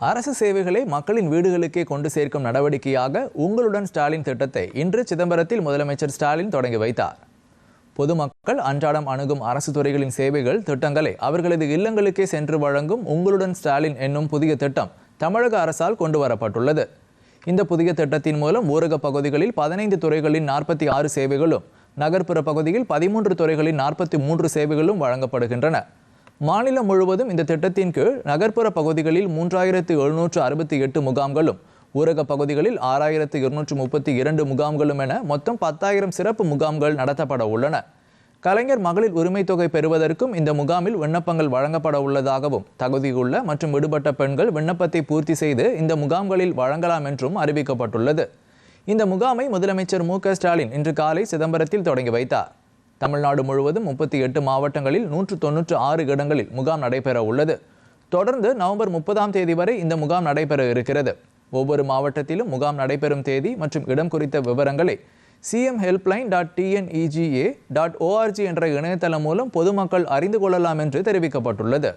அரசு சேவைகளை மக்களின் வீடுகளுக்கே கொண்டு சேர்க்கும் நடவடிக்கையாக உங்களுடன் ஸ்டாலின் திட்டத்தை இன்று சிதம்பரத்தில் முதலமைச்சர் ஸ்டாலின் தொடங்கி வைத்தார். பொதுமக்கள் அன்றாடம் அணுகும் அரசு துறைகளின் சேவைகள் திட்டங்களை அவர்களது இல்லங்களுக்கே சென்று வழங்கும் உங்களுடன் ஸ்டாலின் என்னும் புதிய திட்டம் தமிழக அரசால் கொண்டு வரப்பட்டுள்ளது. இந்த புதிய திட்டத்தின் மூலம் ஊரக பகுதிகளில் 15 துறைகளின் 46 சேவைகளும், நகர்ப்புற பகுதியில் 13 துறைகளின் 43 சேவைகளும் வழங்கப்படுகின்றன. மாநிலம் முழுவதும் இந்த திட்டத்தின் கீழ் நகர்ப்புற பகுதிகளில் 3768 முகாம்களும், ஊரக பகுதிகளில் 6232 முகாம்களும் என மொத்தம் 10,000 சிறப்பு முகாம்கள் நடத்தப்பட உள்ளன. கலைஞர் மகளிர் உரிமை தொகை பெறுவதற்கும் இந்த முகாமில் விண்ணப்பங்கள் வழங்கப்பட உள்ளதாகவும், தகுதியுள்ள மற்றும் விடுபட்ட பெண்கள் விண்ணப்பத்தை பூர்த்தி செய்து இந்த முகாம்களில் வழங்கலாம் என்றும் அறிவிக்கப்பட்டுள்ளது. இந்த முகாமை முதலமைச்சர் மு.க. ஸ்டாலின் இன்று காலை சிதம்பரத்தில் தொடங்கி வைத்தார். தமிழ்நாடு முழுவதும் 38 மாவட்டங்களில் 196 இடங்களில் முகாம் நடைபெற உள்ளது. தொடர்ந்து நவம்பர் 30ஆம் தேதி வரை இந்த முகாம் நடைபெற இருக்கிறது. ஒவ்வொரு மாவட்டத்திலும் முகாம் நடைபெறும் தேதி மற்றும் இடம் குறித்த விவரங்களை cmhelpline.tnega.org என்ற இணையதளம் மூலம் பொதுமக்கள் அறிந்து கொள்ளலாம் என்று தெரிவிக்கப்பட்டுள்ளது.